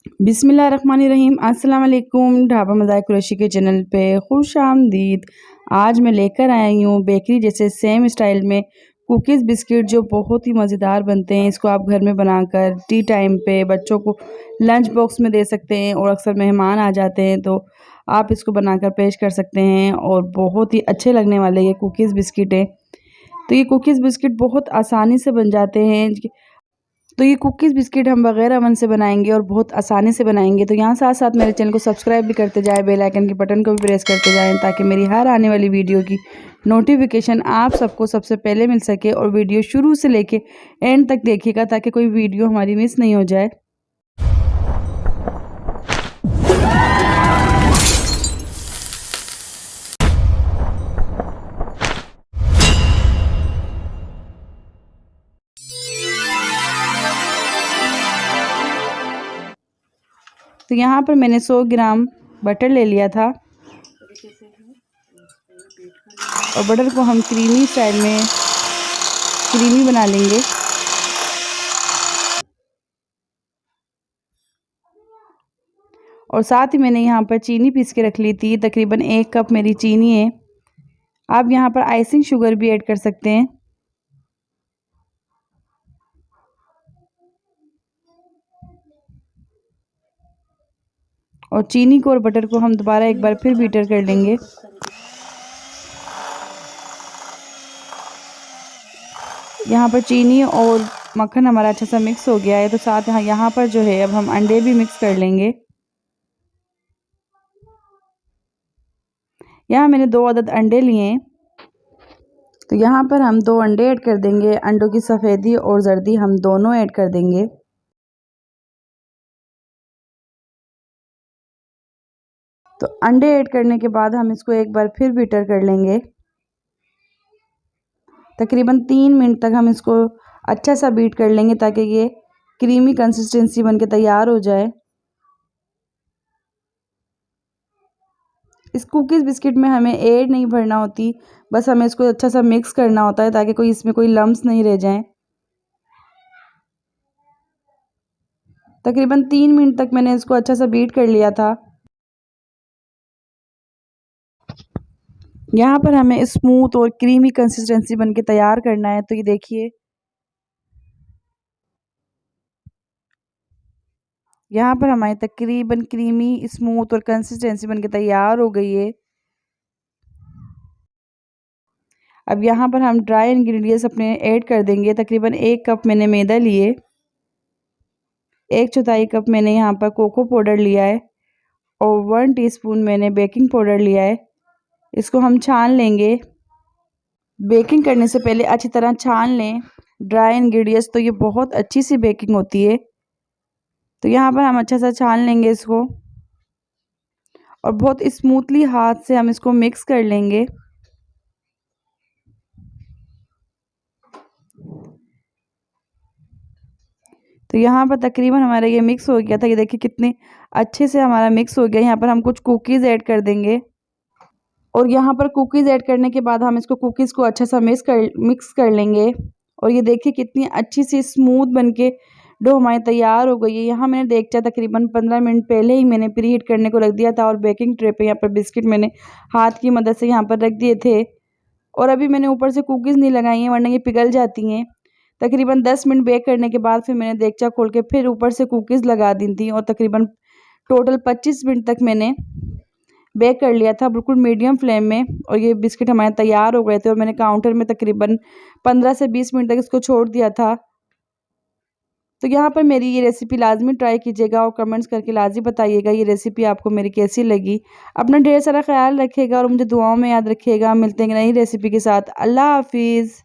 बिस्मिल्लाहिर्रहमानिर्रहीम। अस्सलाम वालेकुम। ढाबा मज़ाक कुरैशी के चैनल पे खुश आमदीद। आज मैं लेकर आई हूँ बेकरी जैसे सेम स्टाइल में कुकीज़ बिस्किट जो बहुत ही मज़ेदार बनते हैं। इसको आप घर में बनाकर टी टाइम पे बच्चों को लंच बॉक्स में दे सकते हैं और अक्सर मेहमान आ जाते हैं तो आप इसको बनाकर पेश कर सकते हैं और बहुत ही अच्छे लगने वाले ये कुकीज़ बिस्किट हैं। तो ये कुकीज़ बिस्किट बहुत आसानी से बन जाते हैं। तो ये कुकीज़ बिस्किट हम बग़ैर अवन से बनाएंगे और बहुत आसानी से बनाएंगे। तो यहाँ साथ साथ मेरे चैनल को सब्सक्राइब भी करते जाएं, बेल आइकन के बटन को भी प्रेस करते जाएं ताकि मेरी हर आने वाली वीडियो की नोटिफिकेशन आप सबको सबसे पहले मिल सके। और वीडियो शुरू से लेके एंड तक देखिएगा ताकि कोई वीडियो हमारी मिस नहीं हो जाए। तो यहाँ पर मैंने 100 ग्राम बटर ले लिया था और बटर को हम क्रीमी स्टाइल में क्रीमी बना लेंगे। और साथ ही मैंने यहाँ पर चीनी पीस के रख ली थी, तकरीबन 1 कप मेरी चीनी है। आप यहाँ पर आइसिंग शुगर भी ऐड कर सकते हैं। और चीनी को और बटर को हम दोबारा एक बार फिर बीटर कर लेंगे। यहाँ पर चीनी और मक्खन हमारा अच्छा सा मिक्स हो गया है। तो साथ यहाँ पर जो है अब हम अंडे भी मिक्स कर लेंगे। यहाँ मैंने 2 अदद अंडे लिए हैं। तो यहाँ पर हम 2 अंडे ऐड कर देंगे। अंडों की सफ़ेदी और जर्दी हम दोनों ऐड कर देंगे। तो अंडे ऐड करने के बाद हम इसको एक बार फिर बीटर कर लेंगे। तकरीबन 3 मिनट तक हम इसको अच्छा सा बीट कर लेंगे ताकि ये क्रीमी कंसिस्टेंसी बनके तैयार हो जाए। इस कुकीज़ बिस्किट में हमें एड नहीं भरना होती, बस हमें इसको अच्छा सा मिक्स करना होता है ताकि कोई इसमें कोई लम्स नहीं रह जाएं। तकरीबन 3 मिनट तक मैंने इसको अच्छा सा बीट कर लिया था। यहाँ पर हमें स्मूथ और क्रीमी कंसिस्टेंसी बनके तैयार करना है। तो ये देखिए यहाँ पर हमारी तकरीबन क्रीमी स्मूथ और कंसिस्टेंसी बनके तैयार हो गई है। अब यहाँ पर हम ड्राई इंग्रेडिएंट्स अपने ऐड कर देंगे। तकरीबन 1 कप मैंने मैदा लिए, 1/4 कप मैंने यहाँ पर कोको पाउडर लिया है और 1 टीस्पून मैंने बेकिंग पाउडर लिया है। इसको हम छान लेंगे। बेकिंग करने से पहले अच्छी तरह छान लें ड्राई इंग्रेडिएंट्स, तो ये बहुत अच्छी सी बेकिंग होती है। तो यहाँ पर हम अच्छा सा छान लेंगे इसको और बहुत स्मूथली हाथ से हम इसको मिक्स कर लेंगे। तो यहाँ पर तकरीबन हमारा ये मिक्स हो गया था। ये देखिए कितने अच्छे से हमारा मिक्स हो गया। यहाँ पर हम कुछ कुकीज़ ऐड कर देंगे और यहाँ पर कुकीज़ ऐड करने के बाद हम इसको कुकीज़ को अच्छा सा मिक्स कर लेंगे। और ये देखिए कितनी अच्छी सी स्मूथ बनके डो हमारी तैयार हो गई है। यहाँ मैंने देखा तकरीबन 15 मिनट पहले ही मैंने प्री हीट करने को रख दिया था और बेकिंग ट्रे पे यहाँ पर बिस्किट मैंने हाथ की मदद से यहाँ पर रख दिए थे। और अभी मैंने ऊपर से कुकीज़ नहीं लगाई हैं वरना ये पिघल जाती हैं। तकरीबन 10 मिनट बेक करने के बाद फिर मैंने देगचा खोल के फिर ऊपर से कुकीज़ लगा दी थी और तकरीबन टोटल 25 मिनट तक मैंने बेक कर लिया था बिल्कुल मीडियम फ्लेम में। और ये बिस्किट हमारे तैयार हो गए थे और मैंने काउंटर में तकरीबन 15 से 20 मिनट तक इसको छोड़ दिया था। तो यहाँ पर मेरी ये रेसिपी लाजमी ट्राई कीजिएगा और कमेंट्स करके लाजमी बताइएगा ये रेसिपी आपको मेरी कैसी लगी। अपना ढेर सारा ख्याल रखिएगा और मुझे दुआओं में याद रखिएगा। मिलते हैं नई रेसिपी के साथ। अल्लाह हाफिज़।